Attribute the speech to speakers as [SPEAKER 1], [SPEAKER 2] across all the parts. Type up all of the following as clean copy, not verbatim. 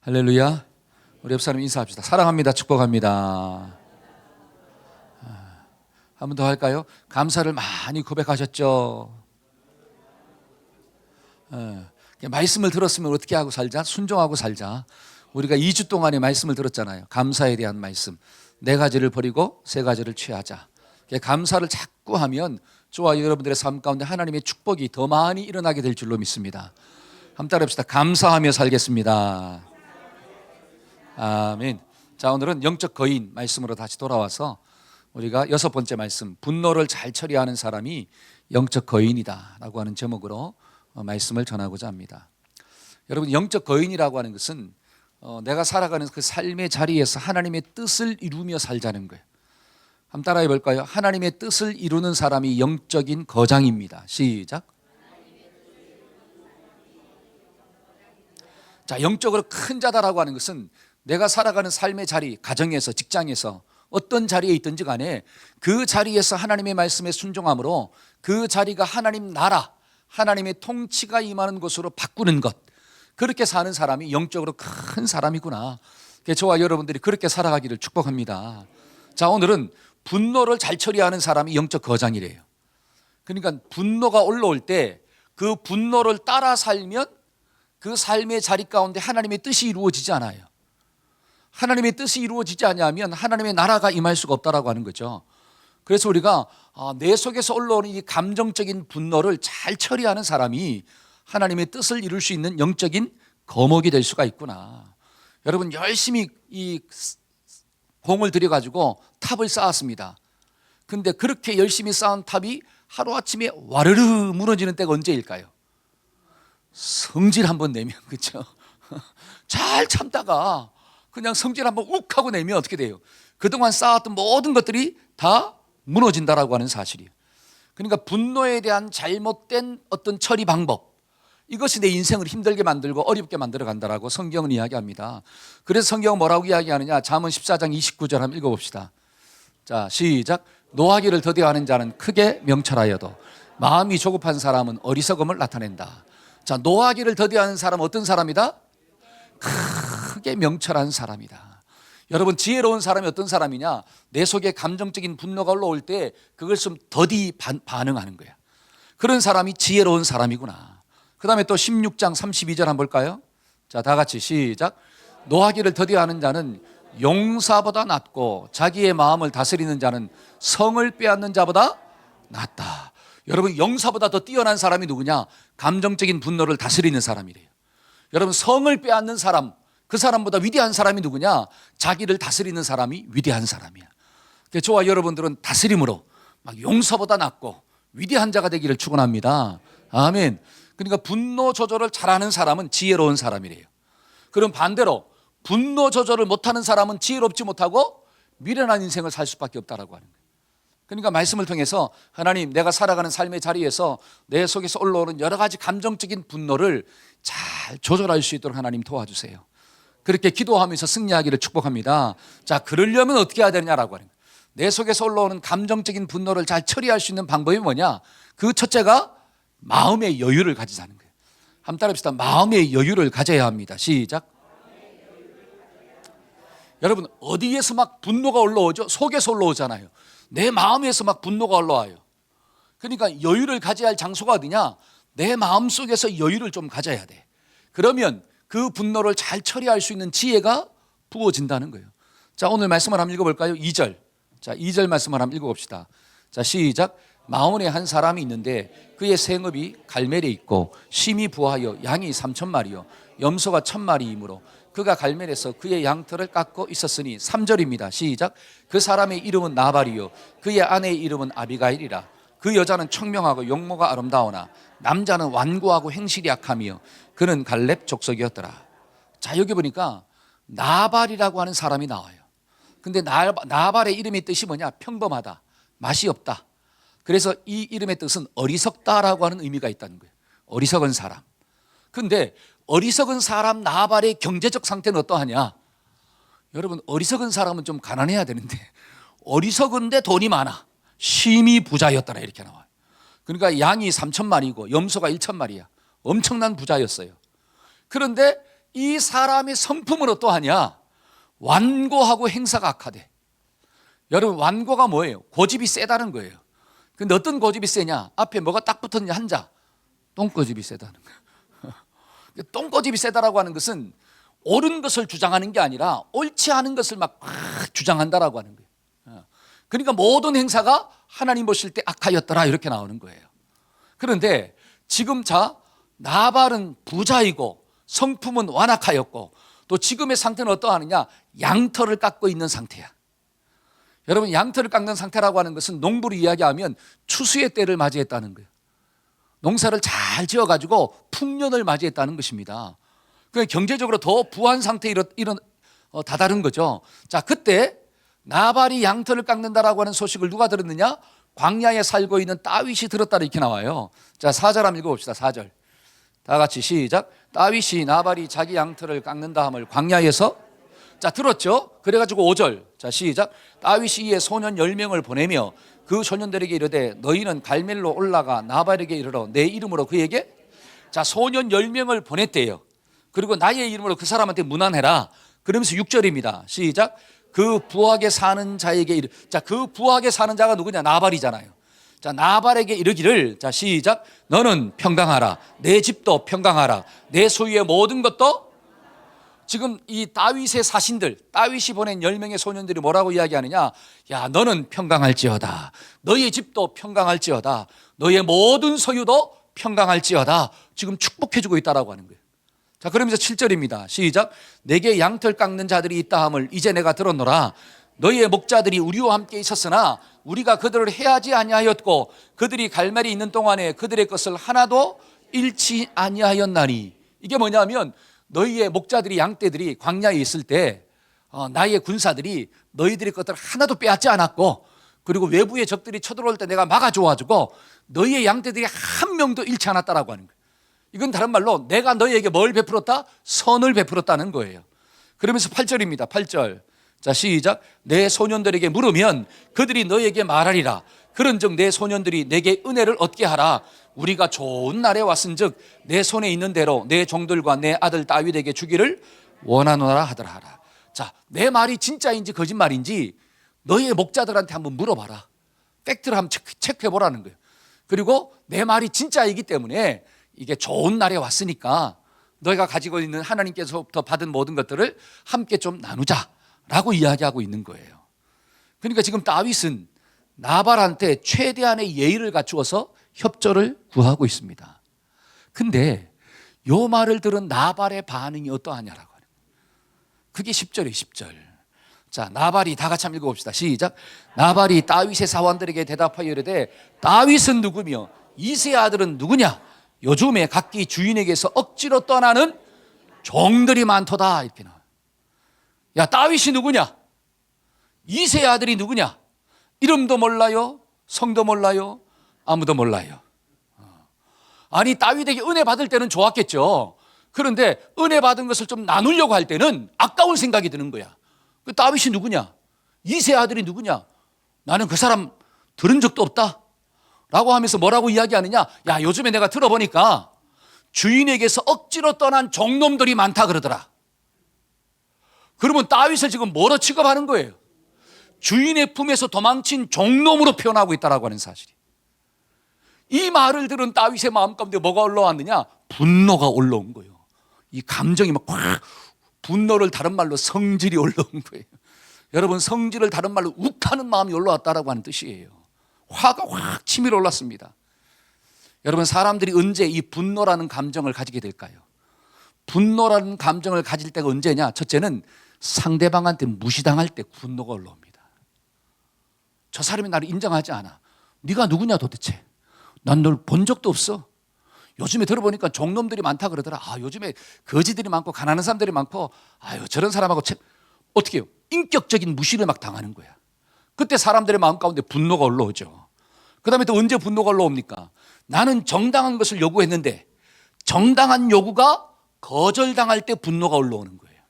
[SPEAKER 1] 할렐루야. 우리 옆 사람 인사합시다. 사랑합니다. 축복합니다. 한 번 더 할까요? 감사를 많이 고백하셨죠. 말씀을 들었으면 어떻게 하고 살자? 순종하고 살자. 우리가 2주 동안의 말씀을 들었잖아요. 감사에 대한 말씀. 4가지를 버리고 3가지를 취하자. 감사를 자꾸 하면 저와 여러분들의 삶 가운데 하나님의 축복이 더 많이 일어나게 될 줄로 믿습니다. 한번 따라합시다. 감사하며 살겠습니다. 아멘. 자, 오늘은 영적 거인 말씀으로 다시 돌아와서 우리가 6번째 말씀, 분노를 잘 처리하는 사람이 영적 거인이다 라고 하는 제목으로 말씀을 전하고자 합니다. 여러분, 영적 거인이라고 하는 것은 내가 살아가는 그 삶의 자리에서 하나님의 뜻을 이루며 살자는 거예요. 한번 따라해 볼까요? 하나님의 뜻을 이루는 사람이 영적인 거장입니다. 시작. 자, 영적으로 큰 자다라고 하는 것은 내가 살아가는 삶의 자리, 가정에서, 직장에서 어떤 자리에 있든지 간에 그 자리에서 하나님의 말씀에 순종함으로 그 자리가 하나님 나라, 하나님의 통치가 임하는 곳으로 바꾸는 것, 그렇게 사는 사람이 영적으로 큰 사람이구나. 저와 여러분들이 그렇게 살아가기를 축복합니다. 자, 오늘은 분노를 잘 처리하는 사람이 영적 거장이래요. 그러니까 분노가 올라올 때 그 분노를 따라 살면 그 삶의 자리 가운데 하나님의 뜻이 이루어지지 않아요. 하나님의 뜻이 이루어지지 않으면 하나님의 나라가 임할 수가 없다라고 하는 거죠. 그래서 우리가 내 속에서 올라오는 이 감정적인 분노를 잘 처리하는 사람이 하나님의 뜻을 이룰 수 있는 영적인 거목이 될 수가 있구나. 여러분, 열심히 이 공을 들여가지고 탑을 쌓았습니다. 근데 그렇게 열심히 쌓은 탑이 하루아침에 와르르 무너지는 때가 언제일까요? 성질 한번 내면, 그렇죠? 잘 참다가 그냥 성질 한번 욱 하고 내면 어떻게 돼요? 그동안 쌓았던 모든 것들이 다 무너진다라고 하는 사실이에요. 그러니까 분노에 대한 잘못된 어떤 처리 방법, 이것이 내 인생을 힘들게 만들고 어렵게 만들어 간다라고 성경은 이야기합니다. 그래서 성경은 뭐라고 이야기하느냐? 잠언 14장 29절 한번 읽어봅시다. 자, 시작. 노하기를 더디하는 자는 크게 명철하여도 마음이 조급한 사람은 어리석음을 나타낸다. 자, 노하기를 더디하는 사람은 어떤 사람이다? 크게 명철한 사람이다. 여러분, 지혜로운 사람이 어떤 사람이냐? 내 속에 감정적인 분노가 올라올 때 그걸 좀 더디 반응하는 거야. 그런 사람이 지혜로운 사람이구나. 그 다음에 또 16장 32절 한번 볼까요? 자, 다 같이 시작. 노하기를 더디하는 자는 용사보다 낫고 자기의 마음을 다스리는 자는 성을 빼앗는 자보다 낫다. 여러분, 용사보다 더 뛰어난 사람이 누구냐? 감정적인 분노를 다스리는 사람이래요. 여러분, 성을 빼앗는 사람, 그 사람보다 위대한 사람이 누구냐? 자기를 다스리는 사람이 위대한 사람이야. 저와 여러분들은 다스림으로 막 용서보다 낫고 위대한 자가 되기를 축원합니다. 아멘. 그러니까 분노 조절을 잘하는 사람은 지혜로운 사람이래요. 그럼 반대로 분노 조절을 못하는 사람은 지혜롭지 못하고 미련한 인생을 살 수밖에 없다라고 하는 거예요. 그러니까 말씀을 통해서 하나님, 내가 살아가는 삶의 자리에서 내 속에서 올라오는 여러 가지 감정적인 분노를 잘 조절할 수 있도록 하나님 도와주세요. 그렇게 기도하면서 승리하기를 축복합니다. 자, 그러려면 어떻게 해야 되느냐라고 하는 거예요. 내 속에서 올라오는 감정적인 분노를 잘 처리할 수 있는 방법이 뭐냐? 그 첫째가 마음의 여유를 가지자는 거예요. 한번 따라합시다. 마음의 여유를 가져야 합니다. 시작. 여러분, 어디에서 막 분노가 올라오죠? 속에서 올라오잖아요. 내 마음에서 막 분노가 올라와요. 그러니까 여유를 가져야 할 장소가 어디냐? 내 마음 속에서 여유를 좀 가져야 돼. 그러면 그 분노를 잘 처리할 수 있는 지혜가 부어진다는 거예요. 자, 오늘 말씀을 한번 읽어볼까요? 2절. 자, 2절 말씀을 한번 읽어봅시다. 자, 시작. 마온에 한 사람이 있는데 그의 생업이 갈멜에 있고 심이 부하여 양이 3,000마리요 염소가 1,000마리이므로 그가 갈멜에서 그의 양털을 깎고 있었으니 3절입니다. 시작. 그 사람의 이름은 나발이요 그의 아내의 이름은 아비가일이라. 그 여자는 청명하고 용모가 아름다우나 남자는 완고하고 행실이 약하며 그는 갈렙 족속이었더라. 자, 여기 보니까 나발이라고 하는 사람이 나와요. 근데 나발의 이름의 뜻이 뭐냐? 평범하다, 맛이 없다. 그래서 이 이름의 뜻은 어리석다라고 하는 의미가 있다는 거예요. 어리석은 사람. 근데 어리석은 사람 나발의 경제적 상태는 어떠하냐? 여러분, 어리석은 사람은 좀 가난해야 되는데 어리석은데 돈이 많아. 심히 부자였더라 이렇게 나와요. 그러니까 양이 3,000마리고 염소가 1,000마리야. 엄청난 부자였어요. 그런데 이 사람의 성품은 어떠하냐? 완고하고 행사가 악하대. 여러분, 완고가 뭐예요? 고집이 세다는 거예요. 근데 어떤 고집이 세냐? 앞에 뭐가 딱 붙었냐? 한자. 똥고집이 세다는 거예요. 똥고집이 세다라고 하는 것은 옳은 것을 주장하는 게 아니라 옳지 않은 것을 막 주장한다라고 하는 거예요. 그러니까 모든 행사가 하나님 보실 때 악하였더라 이렇게 나오는 거예요. 그런데 지금 나발은 부자이고 성품은 완악하였고 또 지금의 상태는 어떠하느냐? 양털을 깎고 있는 상태야. 여러분, 양털을 깎는 상태라고 하는 것은 농부를 이야기하면 추수의 때를 맞이했다는 거예요. 농사를 잘 지어가지고 풍년을 맞이했다는 것입니다. 그러니까 경제적으로 더 부한 상태에 다다른 거죠. 자, 그때 나발이 양털을 깎는다라고 하는 소식을 누가 들었느냐? 광야에 살고 있는 다윗이 들었다 이렇게 나와요. 자, 4절 한번 읽어봅시다. 4절 다 같이 시작. 다윗이 나발이 자기 양털을 깎는다 함을 광야에서 들었죠. 그래가지고 5절 자 시작. 다윗이 이에 소년 10명을 보내며 그 소년들에게 이르되 너희는 갈멜로 올라가 나발에게 이르러 내 이름으로 그에게 소년 10명을 보냈대요. 그리고 나의 이름으로 그 사람한테 문안해라. 그러면서 6절입니다. 시작. 그 부하게 사는 자에게 그 부하게 사는 자가 누구냐? 나발이잖아요. 나발에게 이르기를 시작. 너는 평강하라. 내 집도 평강하라. 내 소유의 모든 것도. 지금 이 다윗의 사신들, 다윗이 보낸 10명의 소년들이 뭐라고 이야기하느냐? 야, 너는 평강할지어다. 너의 집도 평강할지어다. 너의 모든 소유도 평강할지어다. 지금 축복해주고 있다라고 하는 거예요. 그러면서 7절입니다. 시작. 내게 양털 깎는 자들이 있다 함을 이제 내가 들었노라. 너희의 목자들이 우리와 함께 있었으나 우리가 그들을 해하지 아니하였고 그들이 갈멜이 있는 동안에 그들의 것을 하나도 잃지 아니하였나니. 이게 뭐냐면 너희의 목자들이, 양떼들이 광야에 있을 때 나의 군사들이 너희들의 것들을 하나도 빼앗지 않았고, 그리고 외부의 적들이 쳐들어올 때 내가 막아줘가지고 너희의 양떼들이 한 명도 잃지 않았다라고 하는 거예요. 이건 다른 말로 내가 너희에게 뭘 베풀었다? 선을 베풀었다는 거예요. 그러면서 8절입니다. 8절 시작. 내 소년들에게 물으면 그들이 너희에게 말하리라. 그런즉 내 소년들이 내게 은혜를 얻게 하라. 우리가 좋은 날에 왔은즉 내 손에 있는 대로 내 종들과 내 아들 다윗에게 주기를 원하노라 하더라. 내 말이 진짜인지 거짓말인지 너희의 목자들한테 한번 물어봐라. 팩트를 한번 체크해보라는 거예요. 그리고 내 말이 진짜이기 때문에 이게 좋은 날에 왔으니까 너희가 가지고 있는 하나님께서부터 받은 모든 것들을 함께 좀 나누자라고 이야기하고 있는 거예요. 그러니까 지금 다윗은 나발한테 최대한의 예의를 갖추어서 협조를 구하고 있습니다. 근데 요 말을 들은 나발의 반응이 어떠하냐라고 하는 거예요. 그게 10절이에요. 10절 나발이 다 같이 한번 읽어봅시다. 시작. 나발이 다윗의 사원들에게 대답하여 이르되 다윗은 누구며 이새의 아들은 누구냐? 요즘에 각기 주인에게서 억지로 떠나는 종들이 많도다 이렇게 나와요. 야, 다윗이 누구냐? 이새의 아들이 누구냐? 이름도 몰라요? 성도 몰라요? 아무도 몰라요. 아니, 다윗에게 은혜 받을 때는 좋았겠죠. 그런데 은혜 받은 것을 좀 나누려고 할 때는 아까운 생각이 드는 거야. 그 다윗이 누구냐? 이새의 아들이 누구냐? 나는 그 사람 들은 적도 없다 라고 하면서 뭐라고 이야기하느냐? 야, 요즘에 내가 들어보니까 주인에게서 억지로 떠난 종놈들이 많다 그러더라. 그러면 다윗을 지금 뭐로 취급하는 거예요? 주인의 품에서 도망친 종놈으로 표현하고 있다라고 하는 사실이. 이 말을 들은 다윗의 마음 가운데 뭐가 올라왔느냐? 분노가 올라온 거예요. 이 감정이 막 확, 분노를 다른 말로 성질이 올라온 거예요. 여러분, 성질을 다른 말로 욱하는 마음이 올라왔다라고 하는 뜻이에요. 화가 확 치밀어 올랐습니다. 여러분, 사람들이 언제 이 분노라는 감정을 가지게 될까요? 분노라는 감정을 가질 때가 언제냐? 첫째는 상대방한테 무시당할 때 분노가 올라옵니다. 저 사람이 나를 인정하지 않아. 네가 누구냐 도대체? 난 널 본 적도 없어. 요즘에 들어보니까 종놈들이 많다 그러더라. 요즘에 거지들이 많고 가난한 사람들이 많고, 저런 사람하고 어떻게 해요? 인격적인 무시를 막 당하는 거야. 그때 사람들의 마음 가운데 분노가 올라오죠. 그 다음에 또 언제 분노가 올라옵니까? 나는 정당한 것을 요구했는데 정당한 요구가 거절당할 때 분노가 올라오는 거예요.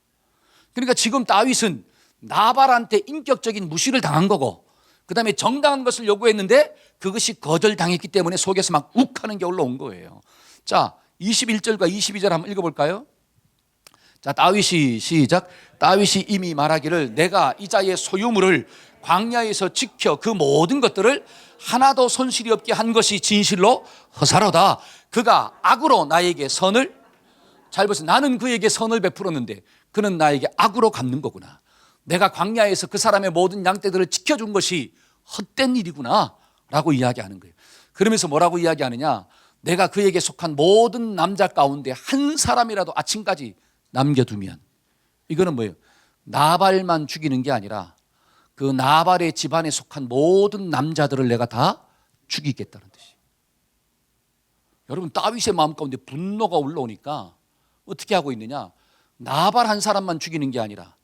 [SPEAKER 1] 그러니까 지금 다윗은 나발한테 인격적인 무시를 당한 거고, 그 다음에 정당한 것을 요구했는데 그것이 거절당했기 때문에 속에서 막 욱하는 게 올라온 거예요. 자, 21절과 22절 한번 읽어볼까요? 자, 다윗이 시작. 다윗이 이미 말하기를 내가 이자의 소유물을 광야에서 지켜 그 모든 것들을 하나도 손실이 없게 한 것이 진실로 허사로다. 그가 악으로 나에게 선을, 잘 보세요. 나는 그에게 선을 베풀었는데 그는 나에게 악으로 갚는 거구나. 내가 광야에서 그 사람의 모든 양떼들을 지켜준 것이 헛된 일이구나 라고 이야기하는 거예요. 그러면서 뭐라고 이야기하느냐, 내가 그에게 속한 모든 남자 가운데 한 사람이라도 아침까지 남겨두면, 이거는 뭐예요? 나발만 죽이는 게 아니라 그 나발의 집안에 속한 모든 남자들을 내가 다 죽이겠다는 뜻이에요. 여러분, 다윗의 마음 가운데 분노가 올라오니까 어떻게 하고 있느냐, 나발 한 사람만 죽이는 게 아니라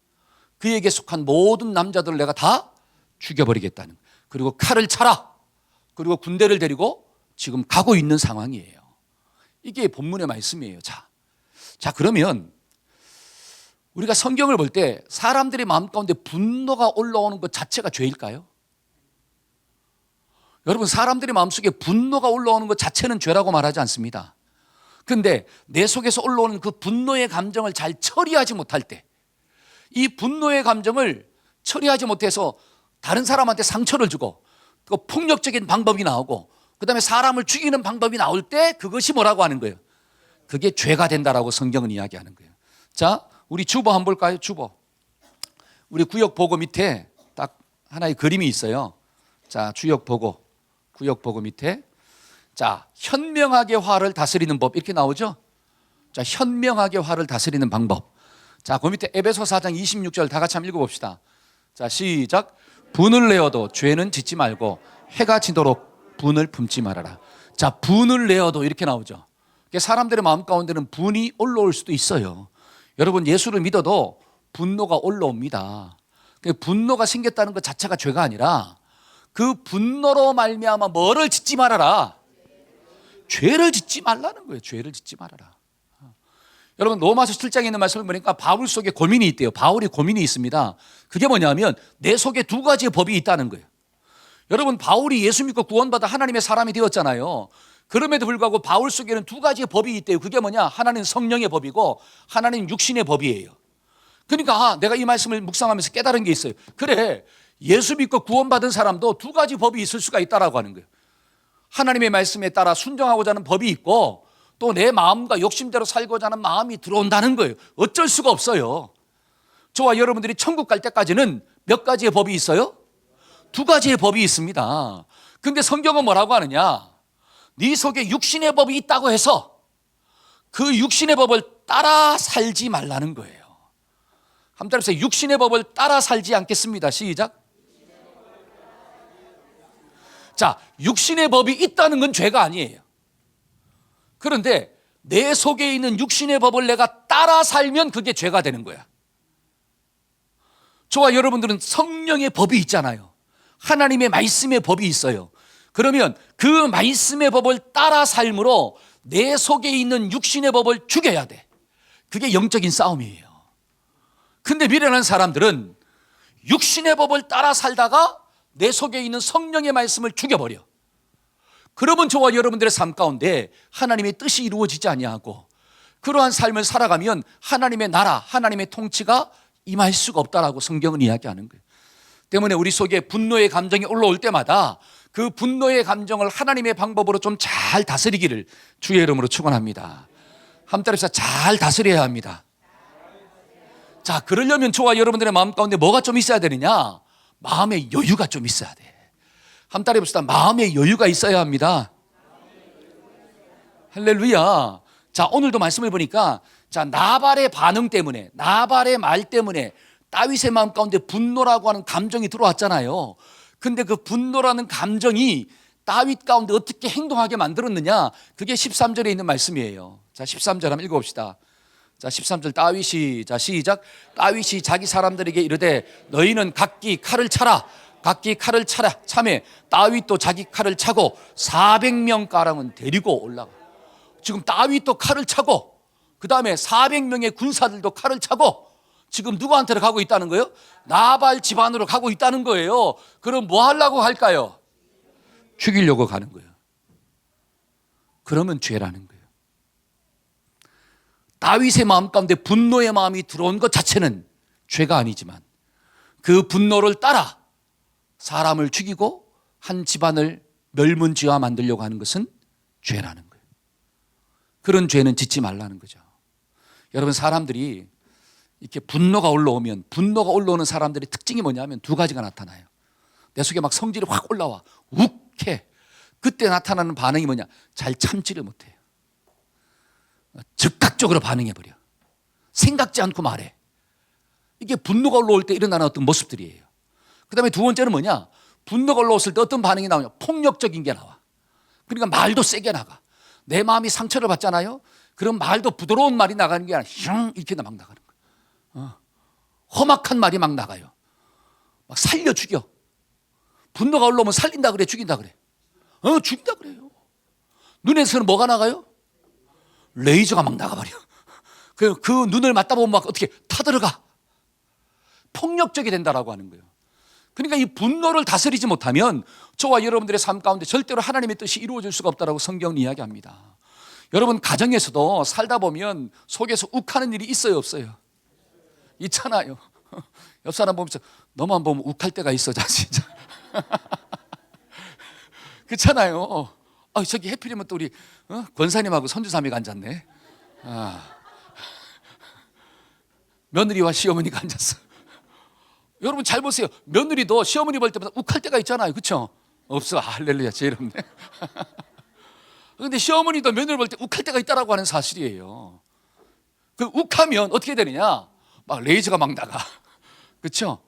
[SPEAKER 1] 그에게 속한 모든 남자들을 내가 다 죽여버리겠다는, 그리고 칼을 차라, 그리고 군대를 데리고 지금 가고 있는 상황이에요. 이게 본문의 말씀이에요. 자, 그러면 우리가 성경을 볼 때 사람들의 마음 가운데 분노가 올라오는 것 자체가 죄일까요? 여러분, 사람들의 마음속에 분노가 올라오는 것 자체는 죄라고 말하지 않습니다. 그런데 내 속에서 올라오는 그 분노의 감정을 잘 처리하지 못할 때, 이 분노의 감정을 처리하지 못해서 다른 사람한테 상처를 주고 또 폭력적인 방법이 나오고 그다음에 사람을 죽이는 방법이 나올 때 그것이 뭐라고 하는 거예요? 그게 죄가 된다라고 성경은 이야기하는 거예요. 자, 우리 주보 한번 볼까요? 주보. 우리 구역 보고 밑에 딱 하나의 그림이 있어요. 자, 구역 보고 밑에, 자, 현명하게 화를 다스리는 법 이렇게 나오죠? 자, 현명하게 화를 다스리는 방법. 자, 그 밑에 에베소 4장 26절 다 같이 한번 읽어봅시다. 자, 시작. 분을 내어도 죄는 짓지 말고 해가 지도록 분을 품지 말아라. 자, 분을 내어도 이렇게 나오죠. 사람들의 마음 가운데는 분이 올라올 수도 있어요. 여러분, 예수를 믿어도 분노가 올라옵니다. 분노가 생겼다는 것 자체가 죄가 아니라 그 분노로 말미암아 뭐를 짓지 말아라? 죄를 짓지 말라는 거예요. 죄를 짓지 말아라. 여러분, 로마서 7장에 있는 말씀을 보니까 바울 속에 고민이 있대요. 바울이 고민이 있습니다. 그게 뭐냐면 내 속에 두 가지의 법이 있다는 거예요. 여러분, 바울이 예수 믿고 구원받아 하나님의 사람이 되었잖아요. 그럼에도 불구하고 바울 속에는 두 가지의 법이 있대요. 그게 뭐냐? 하나는 성령의 법이고 하나는 육신의 법이에요. 그러니까 내가 이 말씀을 묵상하면서 깨달은 게 있어요. 그래, 예수 믿고 구원받은 사람도 두 가지 법이 있을 수가 있다라고 하는 거예요. 하나님의 말씀에 따라 순종하고자 하는 법이 있고 또 내 마음과 욕심대로 살고자 하는 마음이 들어온다는 거예요. 어쩔 수가 없어요. 저와 여러분들이 천국 갈 때까지는 몇 가지의 법이 있어요? 두 가지의 법이 있습니다. 근데 성경은 뭐라고 하느냐? 네 속에 육신의 법이 있다고 해서 그 육신의 법을 따라 살지 말라는 거예요. 한번 따라해보세요. 육신의 법을 따라 살지 않겠습니다. 시작. 자, 육신의 법이 있다는 건 죄가 아니에요. 그런데 내 속에 있는 육신의 법을 내가 따라 살면 그게 죄가 되는 거야. 저와 여러분들은 성령의 법이 있잖아요. 하나님의 말씀의 법이 있어요. 그러면 그 말씀의 법을 따라 삶으로 내 속에 있는 육신의 법을 죽여야 돼. 그게 영적인 싸움이에요. 근데 미련한 사람들은 육신의 법을 따라 살다가 내 속에 있는 성령의 말씀을 죽여버려. 그러면 저와 여러분들의 삶 가운데 하나님의 뜻이 이루어지지 아니하고 그러한 삶을 살아가면 하나님의 나라, 하나님의 통치가 임할 수가 없다라고 성경은 이야기하는 거예요. 때문에 우리 속에 분노의 감정이 올라올 때마다 그 분노의 감정을 하나님의 방법으로 좀 잘 다스리기를 주의 이름으로 축원합니다. 함따라서 잘 다스려야 합니다. 자, 그러려면 저와 여러분들의 마음 가운데 뭐가 좀 있어야 되느냐? 마음의 여유가 좀 있어야 돼. 함따라 해봅시다. 마음의 여유가 있어야 합니다. 할렐루야. 자, 오늘도 말씀을 보니까 자, 나발의 반응 때문에, 나발의 말 때문에 다윗의 마음 가운데 분노라고 하는 감정이 들어왔잖아요. 근데 그 분노라는 감정이 다윗 가운데 어떻게 행동하게 만들었느냐? 그게 13절에 있는 말씀이에요. 자, 13절 한번 읽어봅시다. 자, 13절 다윗이, 자, 시작. 다윗이 자기 사람들에게 이르되 너희는 각기 칼을 차라. 각기 칼을 차라. 참에 다윗도 자기 칼을 차고 400명 가량은 데리고 올라가. 지금 다윗도 칼을 차고 그 다음에 400명의 군사들도 칼을 차고 지금 누구한테로 가고 있다는 거예요? 나발 집안으로 가고 있다는 거예요. 그럼 뭐 하려고 할까요? 죽이려고 가는 거예요. 그러면 죄라는 거예요. 다윗의 마음 가운데 분노의 마음이 들어온 것 자체는 죄가 아니지만 그 분노를 따라 사람을 죽이고 한 집안을 멸문지화 만들려고 하는 것은 죄라는 거예요. 그런 죄는 짓지 말라는 거죠. 여러분, 사람들이 이렇게 분노가 올라오는 사람들의 특징이 뭐냐면 두 가지가 나타나요. 내 속에 막 성질이 확 올라와 욱해. 그때 나타나는 반응이 뭐냐? 잘 참지를 못해요. 즉각적으로 반응해버려. 생각지 않고 말해. 이게 분노가 올라올 때 일어나는 어떤 모습들이에요. 그 다음에 두 번째는 뭐냐? 분노가 올라왔을 때 어떤 반응이 나오냐? 폭력적인 게 나와. 그러니까 말도 세게 나가. 내 마음이 상처를 받잖아요. 그럼 말도 부드러운 말이 나가는 게 아니라 슝 이렇게 막 나가는 거예요. 험악한 말이 막 나가요. 막 살려 죽여. 분노가 올라오면 살린다 그래, 죽인다 그래. 죽인다 그래요. 눈에서는 뭐가 나가요? 레이저가 막 나가버려. 그 눈을 맞다 보면 막 어떻게 타들어가. 폭력적이 된다라고 하는 거예요. 그러니까 이 분노를 다스리지 못하면 저와 여러분들의 삶 가운데 절대로 하나님의 뜻이 이루어질 수가 없다라고 성경은 이야기합니다. 여러분, 가정에서도 살다 보면 속에서 욱하는 일이 있어요, 없어요? 있잖아요. 옆 사람 보면서 너만 보면 욱할 때가 있어, 진짜. 그렇잖아요. 저기 해필이면 또 우리 권사님하고 선주사미가 앉았네. 며느리와 시어머니가 앉았어. 여러분 잘 보세요. 며느리도 시어머니 볼 때마다 욱할 때가 있잖아요. 그렇죠? 없어. 할렐루야, 제이롭네. 그런데 시어머니도 며느리 볼 때 욱할 때가 있다라고 하는 사실이에요. 그 욱하면 어떻게 되느냐? 막 레이저가 막 나가. 그렇죠?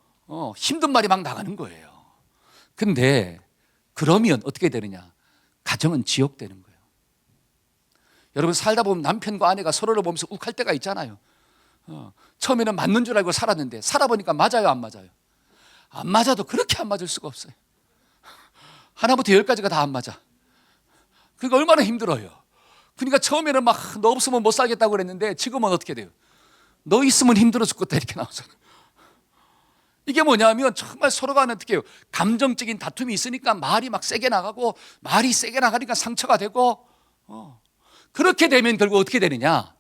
[SPEAKER 1] 힘든 말이 막 나가는 거예요. 근데 그러면 어떻게 되느냐? 가정은 지옥 되는 거예요. 여러분, 살다 보면 남편과 아내가 서로를 보면서 욱할 때가 있잖아요. 처음에는 맞는 줄 알고 살았는데 살아보니까 맞아요, 안 맞아요? 안 맞아도 그렇게 안 맞을 수가 없어요. 하나부터 열까지가 다 안 맞아. 그러니까 얼마나 힘들어요. 그러니까 처음에는 막 너 없으면 못 살겠다고 그랬는데 지금은 어떻게 돼요? 너 있으면 힘들어 죽겠다 이렇게 나오잖아요. 이게 뭐냐면 정말 서로가 어떻게 해요? 감정적인 다툼이 있으니까 말이 막 세게 나가고, 말이 세게 나가니까 상처가 되고, 그렇게 되면 결국 어떻게 되느냐?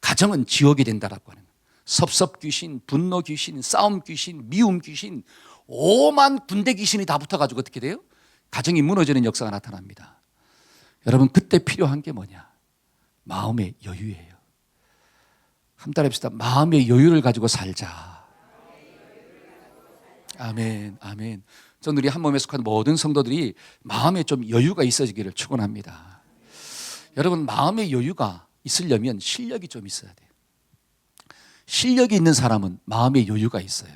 [SPEAKER 1] 가정은 지옥이 된다라고 하는 거예요. 섭섭 귀신, 분노 귀신, 싸움 귀신, 미움 귀신, 오만 군대 귀신이 다 붙어가지고 어떻게 돼요? 가정이 무너지는 역사가 나타납니다. 여러분, 그때 필요한 게 뭐냐? 마음의 여유예요. 한번 해봅시다. 마음의 여유를 가지고 살자. 아멘, 아멘. 저는 우리 한 몸에 속한 모든 성도들이 마음에 좀 여유가 있어지기를 축원합니다. 여러분, 마음의 여유가 있으려면 실력이 좀 있어야 돼요. 실력이 있는 사람은 마음의 여유가 있어요.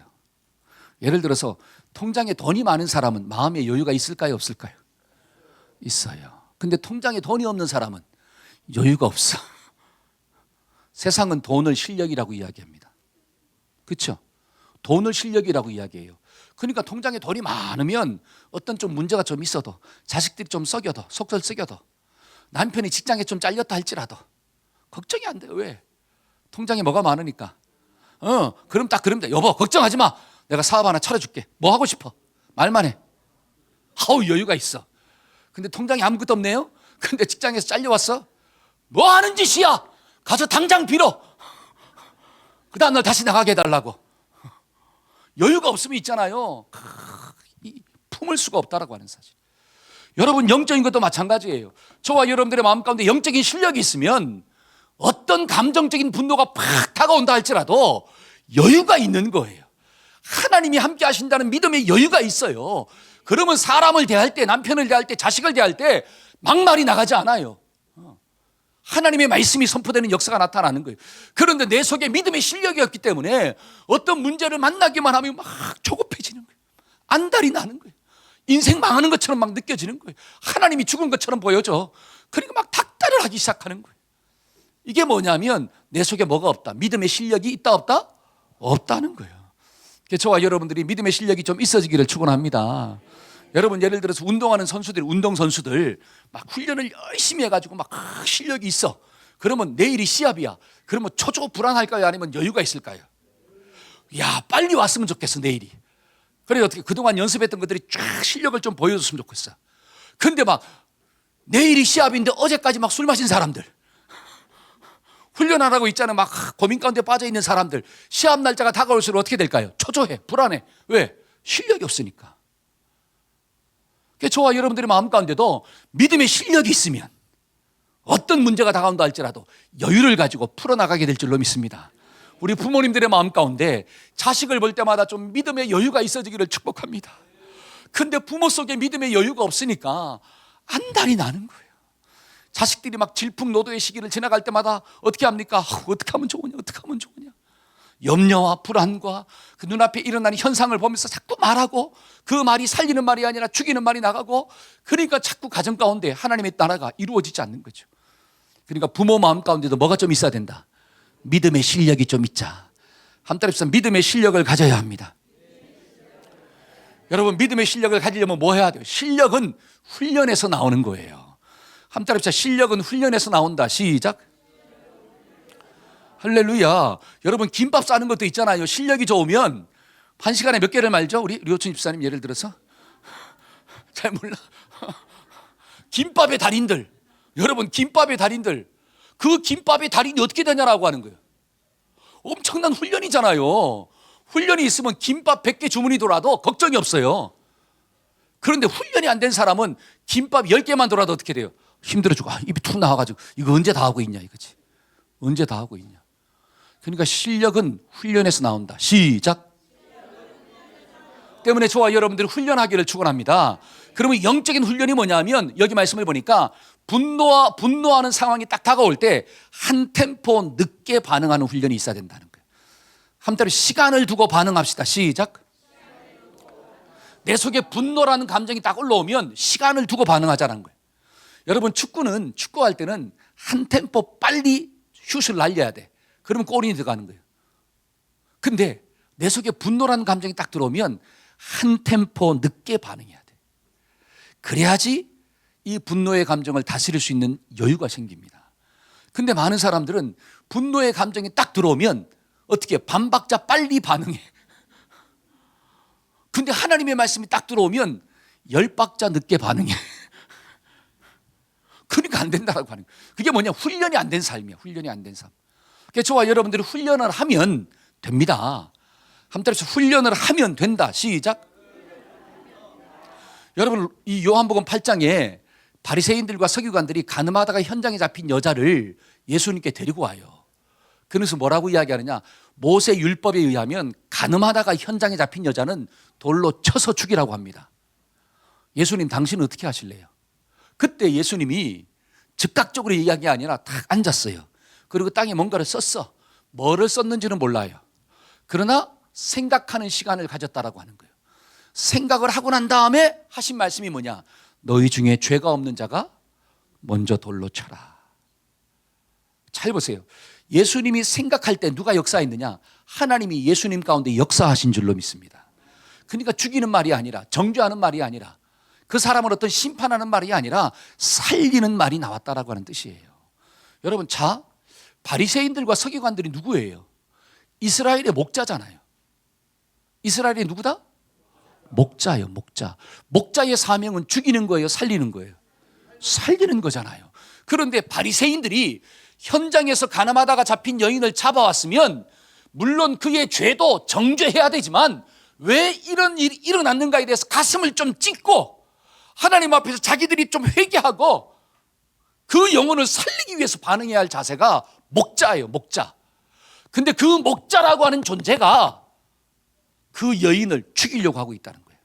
[SPEAKER 1] 예를 들어서 통장에 돈이 많은 사람은 마음의 여유가 있을까요, 없을까요? 있어요. 근데 통장에 돈이 없는 사람은 여유가 없어. 세상은 돈을 실력이라고 이야기합니다. 그렇죠? 돈을 실력이라고 이야기해요. 그러니까 통장에 돈이 많으면 어떤 좀 문제가 좀 있어도, 자식들이 좀 썩여도, 속설 썩여도, 남편이 직장에 좀 잘렸다 할지라도 걱정이 안 돼요. 왜? 통장에 뭐가 많으니까. 그럼 딱 그럽니다. 여보, 걱정하지 마. 내가 사업 하나 차려줄게. 뭐 하고 싶어? 말만 해. 아우, 여유가 있어. 근데 통장에 아무것도 없네요. 근데 직장에서 잘려왔어. 뭐 하는 짓이야? 가서 당장 빌어. 그 다음 날 다시 나가게 해달라고. 여유가 없으면 있잖아요. 품을 수가 없다라고 하는 사실. 여러분, 영적인 것도 마찬가지예요. 저와 여러분들의 마음 가운데 영적인 실력이 있으면 어떤 감정적인 분노가 팍 다가온다 할지라도 여유가 있는 거예요. 하나님이 함께 하신다는 믿음의 여유가 있어요. 그러면 사람을 대할 때, 남편을 대할 때, 자식을 대할 때 막말이 나가지 않아요. 하나님의 말씀이 선포되는 역사가 나타나는 거예요. 그런데 내 속에 믿음의 실력이 없기 때문에 어떤 문제를 만나기만 하면 막 조급해지는 거예요. 안달이 나는 거예요. 인생 망하는 것처럼 막 느껴지는 거예요. 하나님이 죽은 것처럼 보여져. 그러니까 막 닥달을 하기 시작하는 거예요. 이게 뭐냐면 내 속에 뭐가 없다. 믿음의 실력이 있다 없다? 없다는 거예요. 저와 여러분들이 믿음의 실력이 좀 있어지기를 축원합니다. 여러분, 예를 들어서 운동하는 선수들, 운동선수들 막 훈련을 열심히 해가지고 막 실력이 있어. 그러면 내일이 시합이야. 그러면 초조 불안할까요? 아니면 여유가 있을까요? 야, 빨리 왔으면 좋겠어, 내일이. 그래, 어떻게 그동안 연습했던 것들이 쫙 실력을 좀 보여줬으면 좋겠어. 근데 막 내일이 시합인데 어제까지 막 술 마신 사람들, 훈련하라고 있잖아요. 막 고민 가운데 빠져 있는 사람들, 시험 날짜가 다가올수록 어떻게 될까요? 초조해, 불안해. 왜? 실력이 없으니까. 저와 여러분들의 마음 가운데도 믿음의 실력이 있으면 어떤 문제가 다가온다 할지라도 여유를 가지고 풀어나가게 될 줄로 믿습니다. 우리 부모님들의 마음 가운데 자식을 볼 때마다 좀 믿음의 여유가 있어지기를 축복합니다. 근데 부모 속에 믿음의 여유가 없으니까 안달이 나는 거예요. 자식들이 막 질풍노도의 시기를 지나갈 때마다 어떻게 합니까? 어떻게 하면 좋으냐, 어떻게 하면 좋으냐. 염려와 불안과 그 눈앞에 일어나는 현상을 보면서 자꾸 말하고, 그 말이 살리는 말이 아니라 죽이는 말이 나가고, 그러니까 자꾸 가정 가운데 하나님의 나라가 이루어지지 않는 거죠. 그러니까 부모 마음 가운데도 뭐가 좀 있어야 된다? 믿음의 실력이 좀 있자. 한번 따라서 믿음의 실력을 가져야 합니다. 여러분, 믿음의 실력을 가지려면 뭐 해야 돼요? 실력은 훈련에서 나오는 거예요. 한번 따라서 실력은 훈련에서 나온다. 시작. 할렐루야. 여러분, 김밥 싸는 것도 있잖아요. 실력이 좋으면 한 시간에 몇 개를 말죠? 우리 류호춘 집사님 예를 들어서 잘 몰라. 김밥의 달인들, 여러분, 김밥의 달인들, 그 김밥의 달인이 어떻게 되냐라고 하는 거예요. 엄청난 훈련이잖아요. 훈련이 있으면 김밥 100개 주문이 돌아도 걱정이 없어요. 그런데 훈련이 안 된 사람은 김밥 10개만 돌아도 어떻게 돼요? 힘들어 죽어. 입이 툭 나와가지고 이거 언제 다 하고 있냐 이거지. 언제 다 하고 있냐. 그러니까 실력은 훈련에서 나온다. 시작. 때문에 저와 여러분들이 훈련하기를 축원합니다. 그러면 영적인 훈련이 뭐냐면, 여기 말씀을 보니까 분노하는 상황이 딱 다가올 때 한 템포 늦게 반응하는 훈련이 있어야 된다는 거예요. 한때로 시간을 두고 반응합시다. 시작. 내 속에 분노라는 감정이 딱 올라오면 시간을 두고 반응하자는 거예요. 여러분, 축구할 때는 한 템포 빨리 슛을 날려야 돼. 그러면 골이 들어가는 거예요. 근데 내 속에 분노라는 감정이 딱 들어오면 한 템포 늦게 반응해야 돼. 그래야지 이 분노의 감정을 다스릴 수 있는 여유가 생깁니다. 근데 많은 사람들은 분노의 감정이 딱 들어오면 어떻게 반박자 빨리 반응해. 근데 하나님의 말씀이 딱 들어오면 10박자 늦게 반응해. 그러니까 안 된다라고 하는 거예요. 그게 뭐냐? 훈련이 안 된 삶이야. 훈련이 안 된 삶. 그래서 저와 여러분들이 훈련을 하면 됩니다. 한번 따라서 훈련을 하면 된다. 시작. 여러분, 이 요한복음 8장에 바리새인들과 서기관들이 간음하다가 현장에 잡힌 여자를 예수님께 데리고 와요. 그래서 뭐라고 이야기하느냐? 모세 율법에 의하면 간음하다가 현장에 잡힌 여자는 돌로 쳐서 죽이라고 합니다. 예수님, 당신은 어떻게 하실래요? 그때 예수님이 즉각적으로 이야기한 게 아니라 딱 앉았어요. 그리고 땅에 뭔가를 썼어. 뭐를 썼는지는 몰라요. 그러나 생각하는 시간을 가졌다라고 하는 거예요. 생각을 하고 난 다음에 하신 말씀이 뭐냐? 너희 중에 죄가 없는 자가 먼저 돌로 쳐라. 잘 보세요. 예수님이 생각할 때 누가 역사했느냐? 하나님이 예수님 가운데 역사하신 줄로 믿습니다. 그러니까 죽이는 말이 아니라, 정죄하는 말이 아니라, 그 사람을 어떤 심판하는 말이 아니라 살리는 말이 나왔다라고 하는 뜻이에요. 여러분, 바리새인들과 서기관들이 누구예요? 이스라엘의 목자잖아요. 이스라엘이 누구다? 목자예요. 목자. 목자의 사명은 죽이는 거예요, 살리는 거예요? 살리는 거잖아요. 그런데 바리새인들이 현장에서 가늠하다가 잡힌 여인을 잡아왔으면 물론 그의 죄도 정죄해야 되지만 왜 이런 일이 일어났는가에 대해서 가슴을 좀 찢고 하나님 앞에서 자기들이 좀 회개하고 그 영혼을 살리기 위해서 반응해야 할 자세가 목자예요. 목자. 근데 그 목자라고 하는 존재가 그 여인을 죽이려고 하고 있다는 거예요.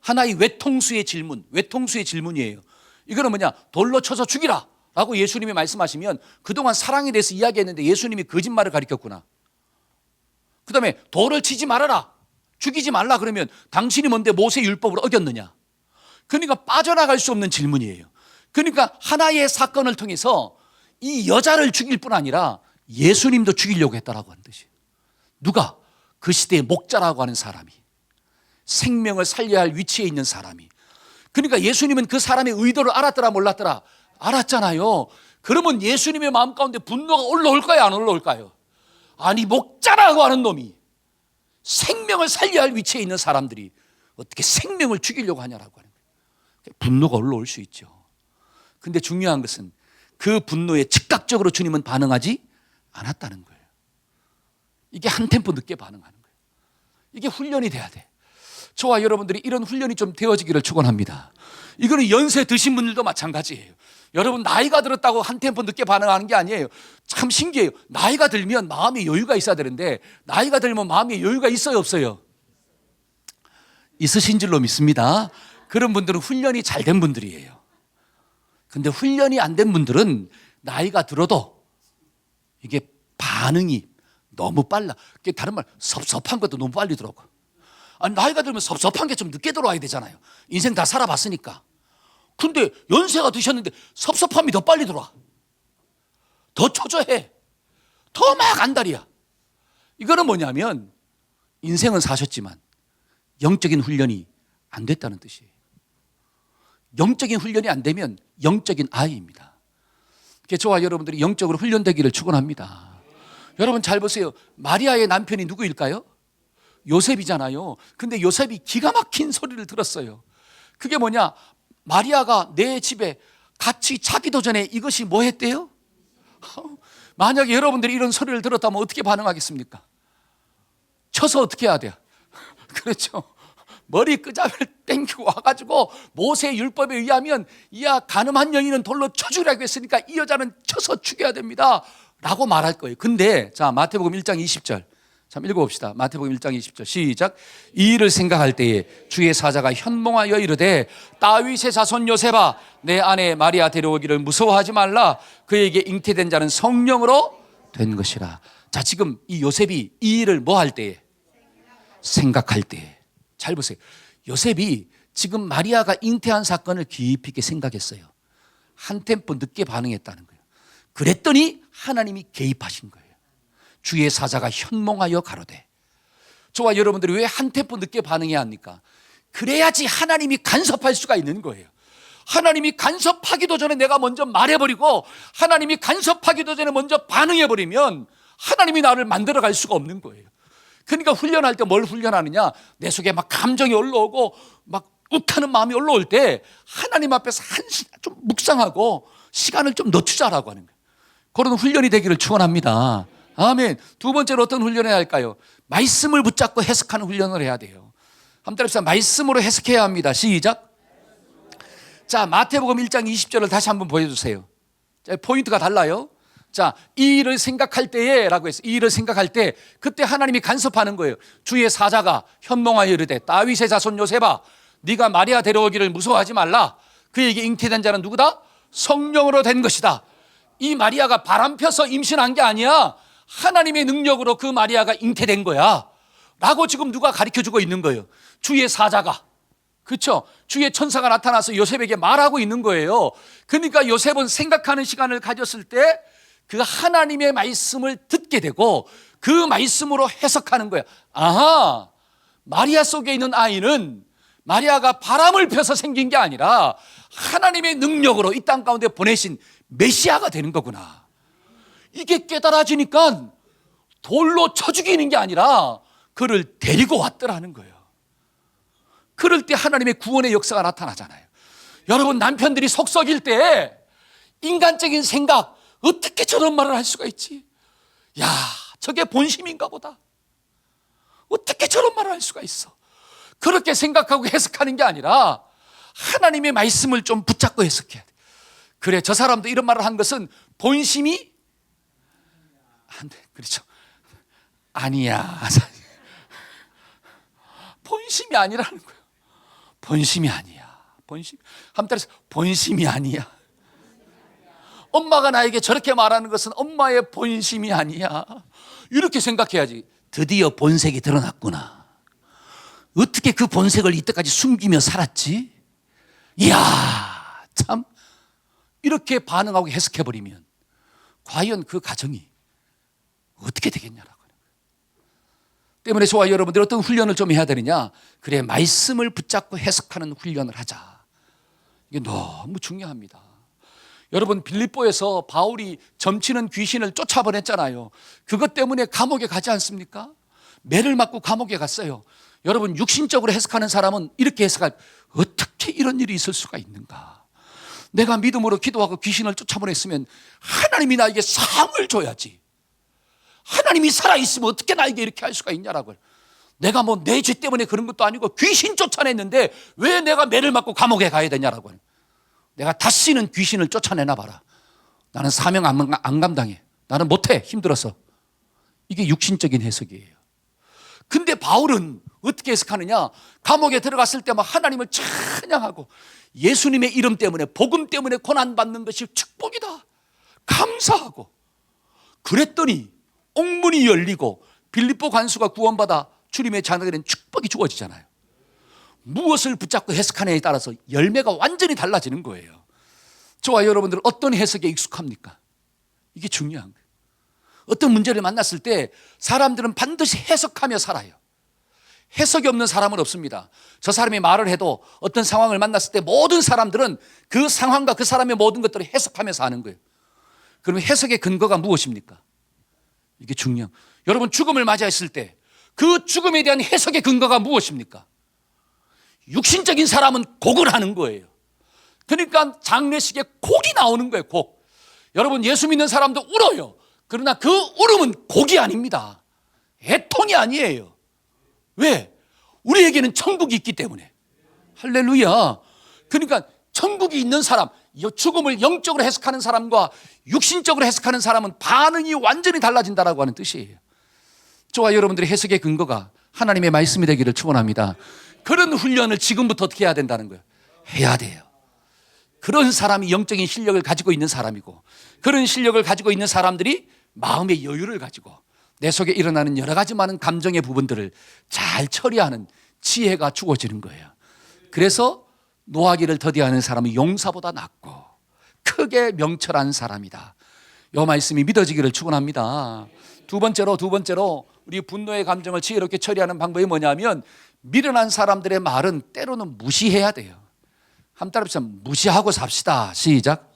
[SPEAKER 1] 하나의 외통수의 질문이에요. 이거는 뭐냐? 돌로 쳐서 죽이라 라고 예수님이 말씀하시면 그동안 사랑에 대해서 이야기했는데 예수님이 거짓말을 가르쳤구나. 그 다음에 돌을 치지 말아라, 죽이지 말라 그러면 당신이 뭔데 모세 율법을 어겼느냐. 그러니까 빠져나갈 수 없는 질문이에요. 그러니까 하나의 사건을 통해서 이 여자를 죽일 뿐 아니라 예수님도 죽이려고 했다라고 하는 뜻이에요. 누가? 그 시대의 목자라고 하는 사람이, 생명을 살려야 할 위치에 있는 사람이. 그러니까 예수님은 그 사람의 의도를 알았더라 몰랐더라? 알았잖아요. 그러면 예수님의 마음 가운데 분노가 올라올까요, 안 올라올까요? 아니, 목자라고 하는 놈이, 생명을 살려야 할 위치에 있는 사람들이 어떻게 생명을 죽이려고 하냐라고 하는 거예요. 분노가 올라올 수 있죠. 근데 중요한 것은 그 분노에 즉각적으로 주님은 반응하지 않았다는 거예요. 이게 한 템포 늦게 반응하는 거예요. 이게 훈련이 돼야 돼. 저와 여러분들이 이런 훈련이 좀 되어지기를 축원합니다. 이거는 연세 드신 분들도 마찬가지예요. 여러분 나이가 들었다고 한 템포 늦게 반응하는 게 아니에요. 참 신기해요. 나이가 들면 마음에 여유가 있어야 되는데 나이가 들면 마음에 여유가 있어요, 없어요? 있으신 줄로 믿습니다. 그런 분들은 훈련이 잘 된 분들이에요. 근데 훈련이 안 된 분들은 나이가 들어도 이게 반응이 너무 빨라. 그게 다른 말 섭섭한 것도 너무 빨리 들어오고. 아니, 나이가 들면 섭섭한 게 좀 늦게 들어와야 되잖아요. 인생 다 살아봤으니까. 근데 연세가 드셨는데 섭섭함이 더 빨리 들어와. 더 초조해. 더 막 안달이야. 이거는 뭐냐면 인생은 사셨지만 영적인 훈련이 안 됐다는 뜻이에요. 영적인 훈련이 안 되면 영적인 아이입니다. 저와 여러분들이 영적으로 훈련되기를 축원합니다. 여러분 잘 보세요. 마리아의 남편이 누구일까요? 요셉이잖아요. 근데 요셉이 기가 막힌 소리를 들었어요. 그게 뭐냐? 마리아가 내 집에 같이 자기도 전에 이것이 뭐 했대요? 만약에 여러분들이 이런 소리를 들었다면 어떻게 반응하겠습니까? 쳐서 어떻게 해야 돼요? 그렇죠. 머리 끄잡을 땡기고 와가지고 모세 율법에 의하면 이야 간음한 여인은 돌로 쳐주라고 했으니까 이 여자는 쳐서 죽여야 됩니다 라고 말할 거예요. 근데 자 마태복음 1장 20절 참 읽어봅시다. 마태복음 1장 20절 시작. 이 일을 생각할 때에 주의 사자가 현몽하여 이르되 다윗의 자손 요셉아 내 아내 마리아 데려오기를 무서워하지 말라. 그에게 잉태된 자는 성령으로 된 것이라. 자 지금 이 요셉이 이 일을 뭐 할 때에? 생각할 때에. 잘 보세요. 요셉이 지금 마리아가 잉태한 사건을 깊이 있게 생각했어요. 한 템포 늦게 반응했다는 거예요. 그랬더니 하나님이 개입하신 거예요. 주의 사자가 현몽하여 가로되. 저와 여러분들이 왜 한 템포 늦게 반응해야 합니까? 그래야지 하나님이 간섭할 수가 있는 거예요. 하나님이 간섭하기도 전에 내가 먼저 말해버리고 하나님이 간섭하기도 전에 먼저 반응해버리면 하나님이 나를 만들어갈 수가 없는 거예요. 그러니까 훈련할 때 뭘 훈련하느냐? 내 속에 막 감정이 올라오고 막 욱하는 마음이 올라올 때 하나님 앞에서 좀 묵상하고 시간을 좀 늦추자라고 하는 거예요. 그런 훈련이 되기를 축원합니다. 아멘. 두 번째로 어떤 훈련을 해야 할까요? 말씀을 붙잡고 해석하는 훈련을 해야 돼요. 한번 따라합시다. 말씀으로 해석해야 합니다. 시작. 자, 마태복음 1장 20절을 다시 한번 보여주세요. 자, 포인트가 달라요. 자, 이 일을 생각할 때에 라고 했어요. 이 일을 생각할 때 그때 하나님이 간섭하는 거예요. 주의 사자가 현몽하여 이르되 다윗의 자손 요셉아 네가 마리아 데려오기를 무서워하지 말라. 그에게 잉태된 자는 누구다? 성령으로 된 것이다. 이 마리아가 바람 펴서 임신한 게 아니야. 하나님의 능력으로 그 마리아가 잉태된 거야 라고 지금 누가 가르쳐주고 있는 거예요. 주의 사자가, 그렇죠? 주의 천사가 나타나서 요셉에게 말하고 있는 거예요. 그러니까 요셉은 생각하는 시간을 가졌을 때 그 하나님의 말씀을 듣게 되고 그 말씀으로 해석하는 거야. 아하, 마리아 속에 있는 아이는 마리아가 바람을 펴서 생긴 게 아니라 하나님의 능력으로 이 땅 가운데 보내신 메시아가 되는 거구나. 이게 깨달아지니까 돌로 쳐 죽이는 게 아니라 그를 데리고 왔더라는 거예요. 그럴 때 하나님의 구원의 역사가 나타나잖아요. 여러분 남편들이 속 썩일 때 인간적인 생각 어떻게 저런 말을 할 수가 있지? 야, 저게 본심인가 보다. 어떻게 저런 말을 할 수가 있어? 그렇게 생각하고 해석하는 게 아니라 하나님의 말씀을 좀 붙잡고 해석해야 돼. 그래, 저 사람도 이런 말을 한 것은 본심이 안 돼. 그렇죠. 아니야. 본심이 아니라는 거예요. 본심이 아니야. 본심. 한번 따라서 본심이 아니야. 엄마가 나에게 저렇게 말하는 것은 엄마의 본심이 아니야. 이렇게 생각해야지. 드디어 본색이 드러났구나. 어떻게 그 본색을 이때까지 숨기며 살았지? 이야, 참. 이렇게 반응하고 해석해버리면 과연 그 가정이 어떻게 되겠냐라고. 때문에 저와 여러분들 어떤 훈련을 좀 해야 되느냐? 그래, 말씀을 붙잡고 해석하는 훈련을 하자. 이게 너무 중요합니다. 여러분 빌립보에서 바울이 점치는 귀신을 쫓아보냈잖아요. 그것 때문에 감옥에 가지 않습니까? 매를 맞고 감옥에 갔어요. 여러분 육신적으로 해석하는 사람은 이렇게 해석할, 어떻게 이런 일이 있을 수가 있는가? 내가 믿음으로 기도하고 귀신을 쫓아보냈으면 하나님이 나에게 상을 줘야지. 하나님이 살아있으면 어떻게 나에게 이렇게 할 수가 있냐라고. 내가 뭐 내 죄 때문에 그런 것도 아니고 귀신 쫓아냈는데 왜 내가 매를 맞고 감옥에 가야 되냐라고. 내가 다시는 귀신을 쫓아내나 봐라. 나는 사명 안 감당해. 나는 못해. 힘들어서. 이게 육신적인 해석이에요. 근데 바울은 어떻게 해석하느냐? 감옥에 들어갔을 때 막 하나님을 찬양하고 예수님의 이름 때문에, 복음 때문에 고난받는 것이 축복이다. 감사하고. 그랬더니 옥문이 열리고 빌립보 관수가 구원받아 주님의 자녀가 된 축복이 주어지잖아요. 무엇을 붙잡고 해석하느냐에 따라서 열매가 완전히 달라지는 거예요. 저와 여러분들은 어떤 해석에 익숙합니까? 이게 중요한 거예요. 어떤 문제를 만났을 때 사람들은 반드시 해석하며 살아요. 해석이 없는 사람은 없습니다. 저 사람이 말을 해도 어떤 상황을 만났을 때 모든 사람들은 그 상황과 그 사람의 모든 것들을 해석하면서 하는 거예요. 그러면 해석의 근거가 무엇입니까? 이게 중요한 거예요. 여러분, 죽음을 맞이했을 때 그 죽음에 대한 해석의 근거가 무엇입니까? 육신적인 사람은 곡을 하는 거예요. 그러니까 장례식에 곡이 나오는 거예요. 곡. 여러분, 예수 믿는 사람도 울어요. 그러나 그 울음은 곡이 아닙니다. 애통이 아니에요. 왜? 우리에게는 천국이 있기 때문에. 할렐루야. 그러니까 천국이 있는 사람, 죽음을 영적으로 해석하는 사람과 육신적으로 해석하는 사람은 반응이 완전히 달라진다라고 하는 뜻이에요. 저와 여러분들의 해석의 근거가 하나님의 말씀이 되기를 축원합니다. 그런 훈련을 지금부터 어떻게 해야 된다는 거예요? 해야 돼요. 그런 사람이 영적인 실력을 가지고 있는 사람이고, 그런 실력을 가지고 있는 사람들이 마음의 여유를 가지고 내 속에 일어나는 여러 가지 많은 감정의 부분들을 잘 처리하는 지혜가 주어지는 거예요. 그래서 노하기를 더디하는 사람은 용사보다 낫고 크게 명철한 사람이다. 이 말씀이 믿어지기를 축원합니다. 두 번째로 우리 분노의 감정을 지혜롭게 처리하는 방법이 뭐냐면, 미련한 사람들의 말은 때로는 무시해야 돼요. 한 따라 합시다. 무시하고 삽시다. 시작.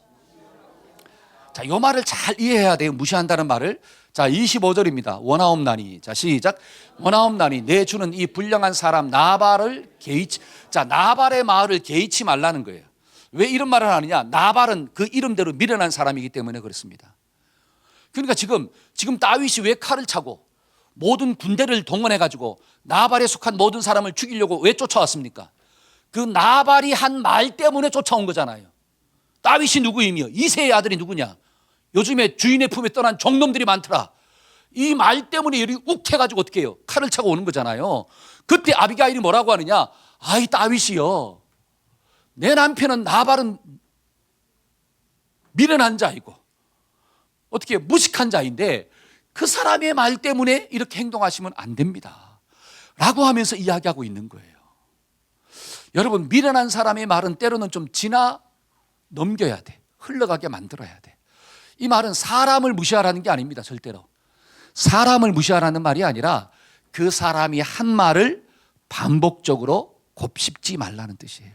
[SPEAKER 1] 자, 이 말을 잘 이해해야 돼요. 무시한다는 말을. 자, 25절입니다. 원하옵나니. 자, 시작. 원하옵나니 내 주는 이 불량한 사람 나발을 개의치. 자, 나발의 말을 개의치 말라는 거예요. 왜 이런 말을 하느냐? 나발은 그 이름대로 미련한 사람이기 때문에 그렇습니다. 그러니까 지금 다윗이 왜 칼을 차고 모든 군대를 동원해가지고 나발에 속한 모든 사람을 죽이려고 왜 쫓아왔습니까? 그 나발이 한 말 때문에 쫓아온 거잖아요. 다윗이 누구이며 이새의 아들이 누구냐? 요즘에 주인의 품에 떠난 종놈들이 많더라. 이 말 때문에 이리 욱해가지고 어떻게 해요? 칼을 차고 오는 거잖아요. 그때 아비가일이 뭐라고 하느냐? 아이 다윗이요, 내 남편은 나발은 미련한 자이고 어떻게 무식한 자인데 그 사람의 말 때문에 이렇게 행동하시면 안 됩니다 라고 하면서 이야기하고 있는 거예요. 여러분, 미련한 사람의 말은 때로는 좀 지나 넘겨야 돼. 흘러가게 만들어야 돼. 이 말은 사람을 무시하라는 게 아닙니다. 절대로 사람을 무시하라는 말이 아니라 그 사람이 한 말을 반복적으로 곱씹지 말라는 뜻이에요.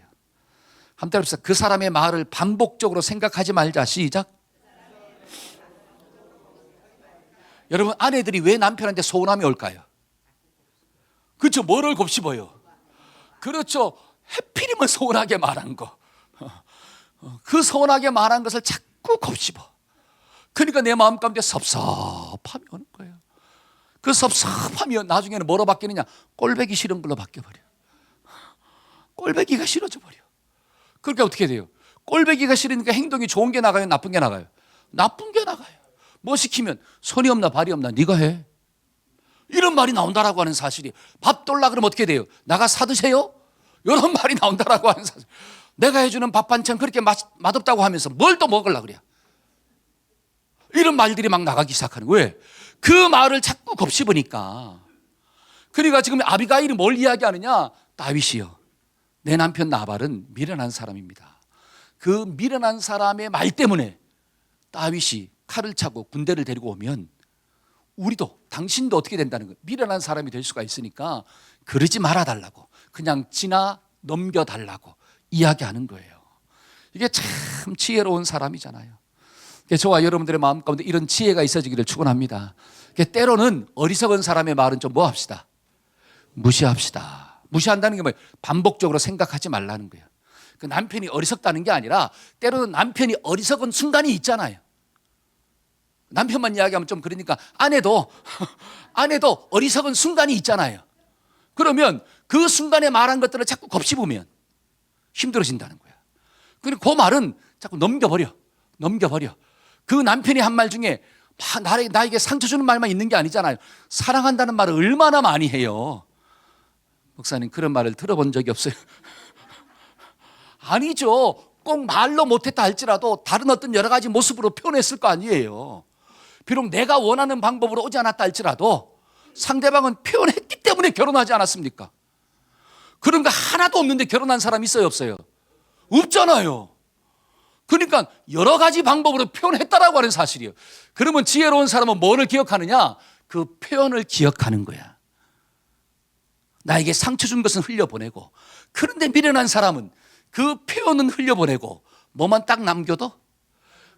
[SPEAKER 1] 한번 해봅시다. 그 사람의 말을 반복적으로 생각하지 말자. 시작. 여러분, 아내들이 왜 남편한테 서운함이 올까요? 그렇죠. 뭐를 곱씹어요? 그렇죠. 해필이면 서운하게 말한 거. 그 서운하게 말한 것을 자꾸 곱씹어. 그러니까 내 마음 가운데 섭섭함이 오는 거예요. 그 섭섭함이 나중에는 뭐로 바뀌느냐? 꼴배기 싫은 걸로 바뀌어버려. 꼴배기가 싫어져 버려. 그러니까 어떻게 돼요? 꼴배기가 싫으니까 행동이 좋은 게 나가요? 나쁜 게 나가요? 나쁜 게 나가요. 뭐 시키면 손이 없나 발이 없나 네가 해. 이런 말이 나온다라고 하는 사실이. 밥 돌라 그러면 어떻게 돼요? 나가 사드세요? 이런 말이 나온다라고 하는 사실. 내가 해주는 밥 반찬 그렇게 맛없다고 하면서 뭘 또 먹으려고 그래. 이런 말들이 막 나가기 시작하는 거예요. 왜? 그 말을 자꾸 곱씹으니까. 그러니까 지금 아비가일이 뭘 이야기하느냐? 다윗이요, 내 남편 나발은 미련한 사람입니다. 그 미련한 사람의 말 때문에 다윗이 칼을 차고 군대를 데리고 오면 우리도, 당신도 어떻게 된다는 거예요? 미련한 사람이 될 수가 있으니까 그러지 말아달라고, 그냥 지나 넘겨달라고 이야기하는 거예요. 이게 참 지혜로운 사람이잖아요. 저와 여러분들의 마음 가운데 이런 지혜가 있어지기를 축원합니다. 때로는 어리석은 사람의 말은 좀 뭐 합시다? 무시합시다. 무시한다는 게 뭐예요? 반복적으로 생각하지 말라는 거예요. 그 남편이 어리석다는 게 아니라 때로는 남편이 어리석은 순간이 있잖아요. 남편만 이야기하면 좀 그러니까 아내도 어리석은 순간이 있잖아요. 그러면 그 순간에 말한 것들을 자꾸 곱씹으면 힘들어진다는 거야. 그리고 그 말은 자꾸 넘겨버려. 그 남편이 한 말 중에 나에게 상처 주는 말만 있는 게 아니잖아요. 사랑한다는 말을 얼마나 많이 해요. 목사님 그런 말을 들어본 적이 없어요. 아니죠. 꼭 말로 못했다 할지라도 다른 어떤 여러 가지 모습으로 표현했을 거 아니에요. 비록 내가 원하는 방법으로 오지 않았다 할지라도 상대방은 표현했기 때문에 결혼하지 않았습니까? 그런 거 하나도 없는데 결혼한 사람 있어요, 없어요? 없잖아요. 그러니까 여러 가지 방법으로 표현했다라고 하는 사실이에요. 그러면 지혜로운 사람은 뭐를 기억하느냐? 그 표현을 기억하는 거야. 나에게 상처 준 것은 흘려보내고, 그런데 미련한 사람은 그 표현은 흘려보내고 뭐만 딱 남겨도,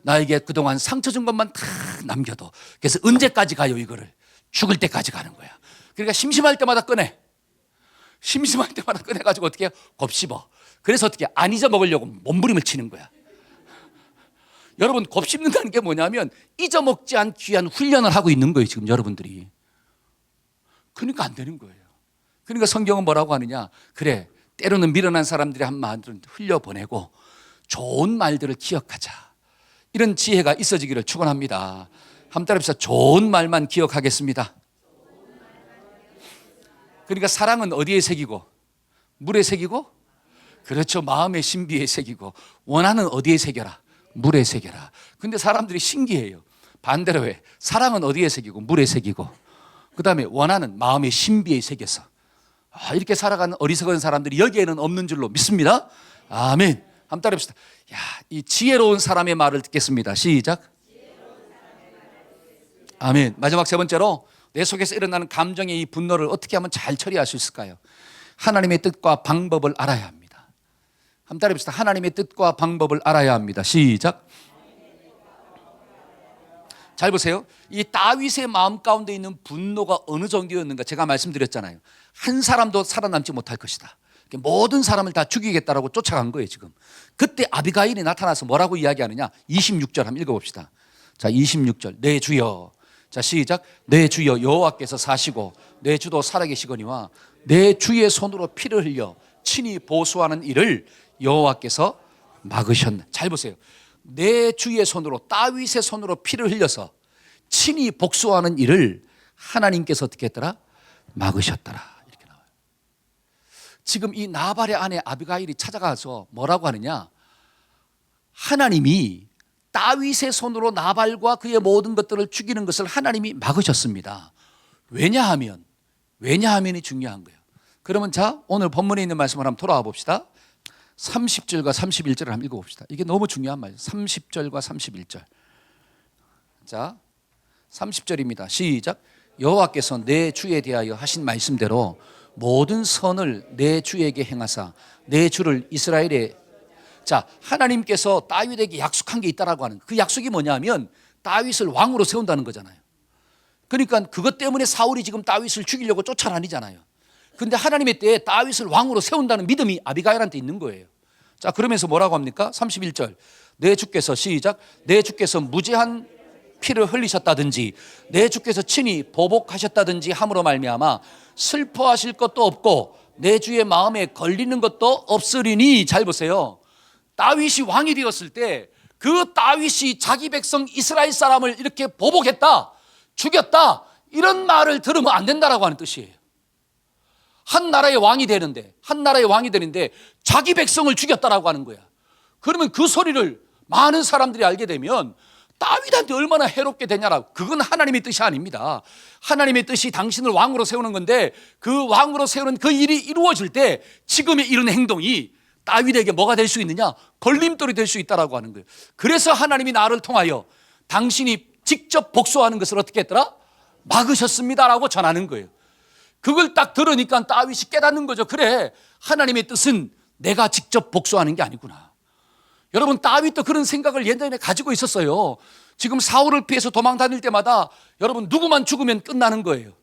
[SPEAKER 1] 나에게 그동안 상처 준 것만 다 남겨도. 그래서 언제까지 가요? 이거를 죽을 때까지 가는 거야. 그러니까 심심할 때마다 꺼내가지고 어떻게 해요? 곱씹어. 그래서 어떻게 안 잊어먹으려고 몸부림을 치는 거야. 여러분, 곱씹는다는 게 뭐냐면 잊어먹지 않기 위한 훈련을 하고 있는 거예요, 지금 여러분들이. 그러니까 안 되는 거예요. 그러니까 성경은 뭐라고 하느냐? 그래, 때로는 미련한 사람들이 한 말들은 흘려보내고 좋은 말들을 기억하자. 이런 지혜가 있어지기를 축원합니다. 한번 따라합시다. 좋은 말만 기억하겠습니다. 그러니까 사랑은 어디에 새기고? 물에 새기고? 그렇죠. 마음의 신비에 새기고. 원하는 어디에 새겨라? 물에 새겨라. 근데 사람들이 신기해요. 반대로 해. 사랑은 어디에 새기고? 물에 새기고. 그 다음에 원하는 마음의 신비에 새겨서. 이렇게 살아가는 어리석은 사람들이 여기에는 없는 줄로 믿습니다. 아멘. 한번 따라합시다. 이 지혜로운 사람의 말을 듣겠습니다. 시작. 아멘. 마지막 세 번째로 내 속에서 일어나는 감정의 이 분노를 어떻게 하면 잘 처리할 수 있을까요? 하나님의 뜻과 방법을 알아야 합니다. 한번 따라합시다. 하나님의 뜻과 방법을 알아야 합니다. 시작. 잘 보세요. 이 다윗의 마음 가운데 있는 분노가 어느 정도였는가 제가 말씀드렸잖아요. 한 사람도 살아남지 못할 것이다. 모든 사람을 다 죽이겠다라고 쫓아간 거예요, 지금. 그때 아비가일이 나타나서 뭐라고 이야기하느냐? 26절 한번 읽어봅시다. 자, 26절. 내 주여. 자, 시작. 내 주여 여호와께서 사시고 내 주도 살아계시거니와 내 주의 손으로 피를 흘려 친히 보수하는 일을 여호와께서 막으셨네. 잘 보세요. 내 주의 손으로, 다윗의 손으로 피를 흘려서 친히 복수하는 일을 하나님께서 어떻게 했더라? 막으셨더라. 이렇게 나와요. 지금 이 나발의 아내 아비가일이 찾아가서 뭐라고 하느냐? 하나님이 다윗의 손으로 나발과 그의 모든 것들을 죽이는 것을 하나님이 막으셨습니다. 왜냐하면이 중요한 거예요. 그러면 자, 오늘 본문에 있는 말씀을 한번 돌아와 봅시다. 30절과 31절을 한번 읽어봅시다. 이게 너무 중요한 말이에요. 30절과 31절. 자, 30절입니다. 시작. 여호와께서 내 주에 대하여 하신 말씀대로 모든 선을 내 주에게 행하사 내 주를 이스라엘에. 자, 하나님께서 다윗에게 약속한 게 있다라고 하는, 그 약속이 뭐냐면 다윗을 왕으로 세운다는 거잖아요. 그러니까 그것 때문에 사울이 지금 다윗을 죽이려고 쫓아다니잖아요. 근데 하나님의 때에 다윗을 왕으로 세운다는 믿음이 아비가일한테 있는 거예요. 자, 그러면서 뭐라고 합니까? 31절. 내 주께서, 시작. 내 주께서 무죄한 피를 흘리셨다든지 내 주께서 친히 보복하셨다든지 함으로 말미암아 슬퍼하실 것도 없고 내 주의 마음에 걸리는 것도 없으리니. 잘 보세요. 다윗이 왕이 되었을 때 그 다윗이 자기 백성 이스라엘 사람을 이렇게 보복했다, 죽였다, 이런 말을 들으면 안 된다라고 하는 뜻이에요. 한 나라의 왕이 되는데 자기 백성을 죽였다라고 하는 거야. 그러면 그 소리를 많은 사람들이 알게 되면 다윗한테 얼마나 해롭게 되냐라고. 그건 하나님의 뜻이 아닙니다. 하나님의 뜻이 당신을 왕으로 세우는 건데 그 왕으로 세우는 그 일이 이루어질 때 지금의 이런 행동이 다윗에게 뭐가 될 수 있느냐? 걸림돌이 될 수 있다라고 하는 거예요. 그래서 하나님이 나를 통하여 당신이 직접 복수하는 것을 어떻게 했더라? 막으셨습니다라고 전하는 거예요. 그걸 딱 들으니까 다윗이 깨닫는 거죠. 그래, 하나님의 뜻은 내가 직접 복수하는 게 아니구나. 여러분, 다윗도 그런 생각을 예전에 가지고 있었어요. 지금 사울을 피해서 도망 다닐 때마다 여러분 누구만 죽으면 끝나는 거예요.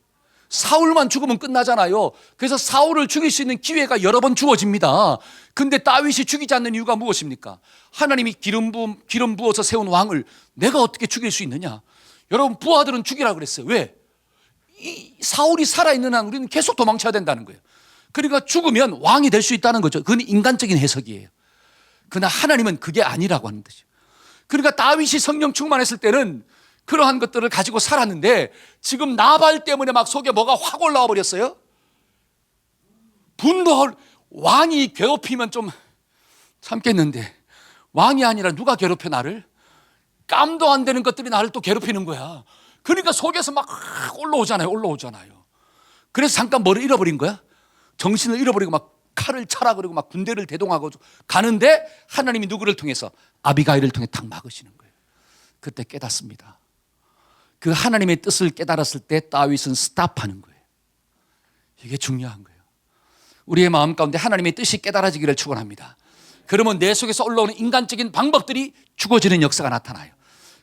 [SPEAKER 1] 사울만 죽으면 끝나잖아요. 그래서 사울을 죽일 수 있는 기회가 여러 번 주어집니다. 근데 다윗이 죽이지 않는 이유가 무엇입니까? 하나님이 기름 부어서 세운 왕을 내가 어떻게 죽일 수 있느냐? 여러분, 부하들은 죽이라고 그랬어요. 왜? 이 사울이 살아있는 한 우리는 계속 도망쳐야 된다는 거예요. 그러니까 죽으면 왕이 될 수 있다는 거죠. 그건 인간적인 해석이에요. 그러나 하나님은 그게 아니라고 하는 거죠. 그러니까 다윗이 성령 충만했을 때는 그러한 것들을 가지고 살았는데 지금 나발 때문에 막 속에 뭐가 확 올라와 버렸어요. 분노할, 왕이 괴롭히면 좀 참겠는데 왕이 아니라 누가 괴롭혀 나를? 깜도 안 되는 것들이 나를 또 괴롭히는 거야. 그러니까 속에서 막 올라오잖아요. 그래서 잠깐 뭐를 잃어버린 거야? 정신을 잃어버리고 막 칼을 차라 그러고 막 군대를 대동하고 가는데 하나님이 누구를 통해서? 아비가일을 통해 탁 막으시는 거예요. 그때 깨닫습니다. 그 하나님의 뜻을 깨달았을 때 다윗은 스탑하는 거예요. 이게 중요한 거예요. 우리의 마음 가운데 하나님의 뜻이 깨달아지기를 축원합니다. 그러면 내 속에서 올라오는 인간적인 방법들이 죽어지는 역사가 나타나요.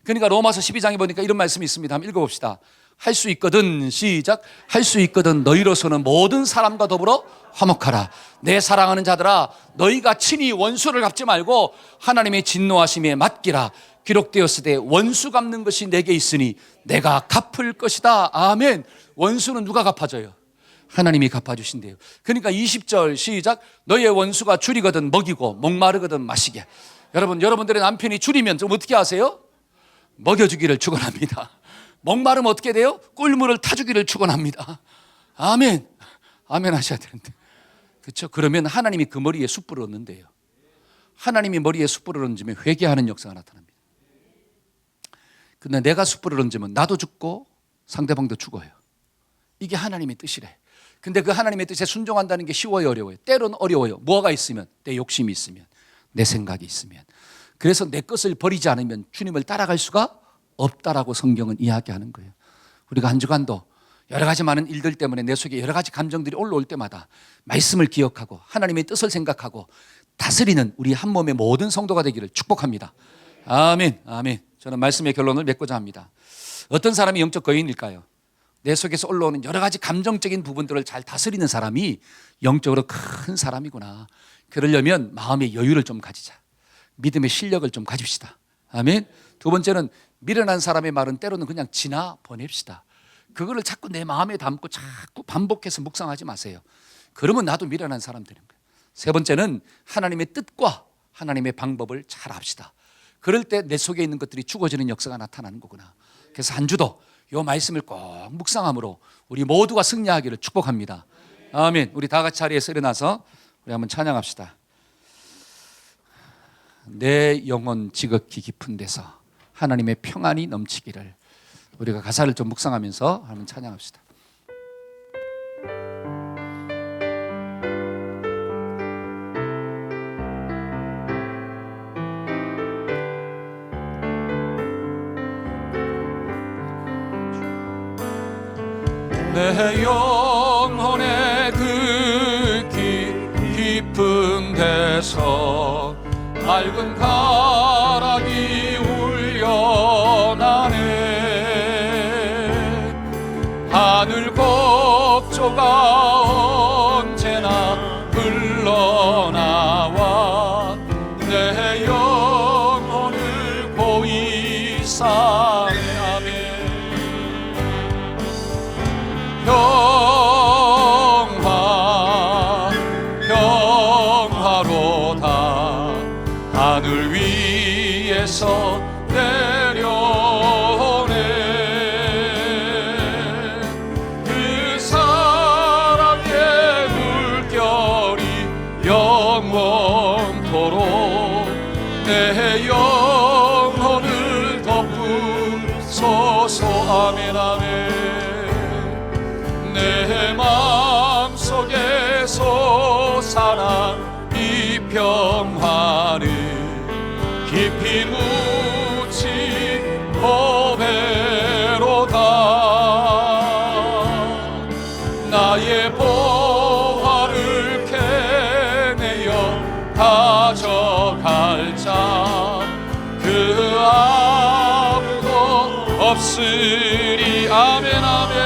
[SPEAKER 1] 그러니까 로마서 12장에 보니까 이런 말씀이 있습니다. 한번 읽어봅시다. 할 수 있거든, 시작. 할 수 있거든 너희로서는 모든 사람과 더불어 화목하라. 내 사랑하는 자들아, 너희가 친히 원수를 갚지 말고 하나님의 진노하심에 맡기라. 기록되었으되 원수 갚는 것이 내게 있으니 내가 갚을 것이다. 아멘. 원수는 누가 갚아줘요? 하나님이 갚아주신대요. 그러니까 20절 시작. 너희의 원수가 줄이거든 먹이고 목마르거든 마시게. 여러분들의 남편이 줄이면 좀 어떻게 하세요? 먹여주기를 축원합니다. 목마르면 어떻게 돼요? 꿀물을 타주기를 축원합니다. 아멘. 아멘 하셔야 되는데, 그렇죠? 그러면 하나님이 그 머리에 숯불을 얹는데요. 하나님이 머리에 숯불을 얹으면 회개하는 역사가 나타납니다. 근데 내가 숯불을 얹으면 나도 죽고 상대방도 죽어요. 이게 하나님의 뜻이래. 근데 그 하나님의 뜻에 순종한다는 게 쉬워요, 어려워요? 때로는 어려워요. 뭐가 있으면? 내 욕심이 있으면, 내 생각이 있으면. 그래서 내 것을 버리지 않으면 주님을 따라갈 수가 없다라고 성경은 이야기하는 거예요. 우리가 한 주간도 여러 가지 많은 일들 때문에 내 속에 여러 가지 감정들이 올라올 때마다 말씀을 기억하고 하나님의 뜻을 생각하고 다스리는 우리 한 몸의 모든 성도가 되기를 축복합니다. 아멘. 아멘. 저는 말씀의 결론을 맺고자 합니다. 어떤 사람이 영적 거인일까요? 내 속에서 올라오는 여러 가지 감정적인 부분들을 잘 다스리는 사람이 영적으로 큰 사람이구나. 그러려면 마음의 여유를 좀 가지자. 믿음의 실력을 좀 가집시다. 아멘. 두 번째는 미련한 사람의 말은 때로는 그냥 지나 보냅시다. 그거를 자꾸 내 마음에 담고 자꾸 반복해서 묵상하지 마세요. 그러면 나도 미련한 사람 되는 거예요. 세 번째는 하나님의 뜻과 하나님의 방법을 잘 합시다. 그럴 때 내 속에 있는 것들이 죽어지는 역사가 나타나는 거구나. 그래서 한 주도 이 말씀을 꼭 묵상함으로 우리 모두가 승리하기를 축복합니다. 아멘. 우리 다 같이 자리에서 일어나서 우리 한번 찬양합시다. 내 영혼 지극히 깊은 데서 하나님의 평안이 넘치기를. 우리가 가사를 좀 묵상하면서 한번 찬양합시다. 내 영혼의 그 깊은 데서 맑은 가락이 울려나네. 하늘 곡조가 언제나 흘러나와 내 영혼을 고이 사하네. 평화로다. 하늘 위에서 내려오네. 그 사랑의 물결이 영원토록 내 영혼을 덮으소서. 아멘. 아멘. 내 마음속에 솟아나 이 평화를 깊이 묻힌 보배로다. 나의 보화를 캐내어 가져갈 자 그 아무도 없으리. 아멘. 아멘.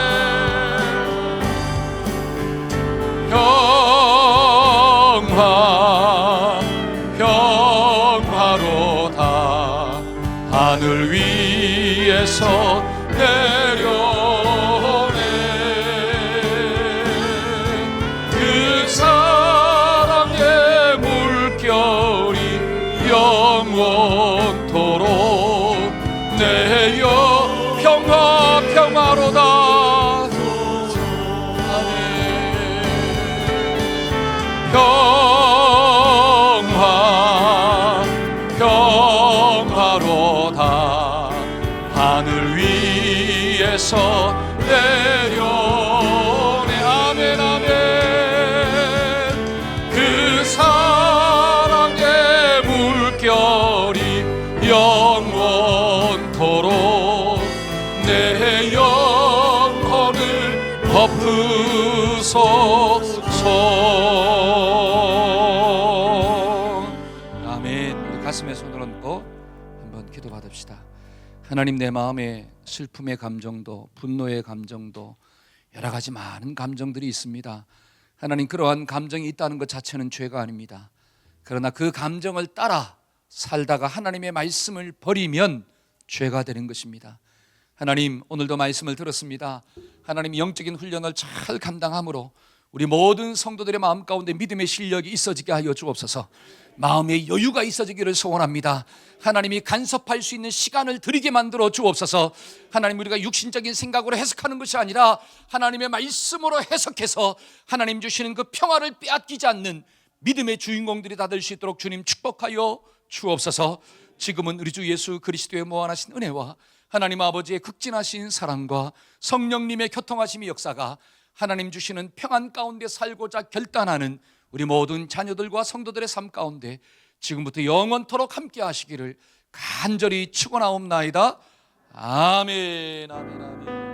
[SPEAKER 1] 위에서 내려오네. 그 사랑의 물결이 영원토록 내여 평화로다. 평화로다. 하늘 위에서 내려오네. 아멘 아멘. 그 사랑의 물결이 영원토록 내 영혼을 덮으소서. 아멘. 우리 가슴에 손을 얹고 한번 기도받읍시다. 하나님, 내 마음에 슬픔의 감정도 분노의 감정도 여러 가지 많은 감정들이 있습니다. 하나님, 그러한 감정이 있다는 것 자체는 죄가 아닙니다. 그러나 그 감정을 따라 살다가 하나님의 말씀을 버리면 죄가 되는 것입니다. 하나님, 오늘도 말씀을 들었습니다. 하나님, 영적인 훈련을 잘 감당함으로 우리 모든 성도들의 마음 가운데 믿음의 실력이 있어지게 하여 주옵소서. 마음의 여유가 있어지기를 소원합니다. 하나님이 간섭할 수 있는 시간을 드리게 만들어 주옵소서. 하나님, 우리가 육신적인 생각으로 해석하는 것이 아니라 하나님의 말씀으로 해석해서 하나님 주시는 그 평화를 빼앗기지 않는 믿음의 주인공들이 다 될 수 있도록 주님 축복하여 주옵소서. 지금은 우리 주 예수 그리스도의 무한하신 은혜와 하나님 아버지의 극진하신 사랑과 성령님의 교통하심의 역사가 하나님 주시는 평안 가운데 살고자 결단하는 우리 모든 자녀들과 성도들의 삶 가운데 지금부터 영원토록 함께 하시기를 간절히 축원하옵나이다. 아멘 아멘 아멘.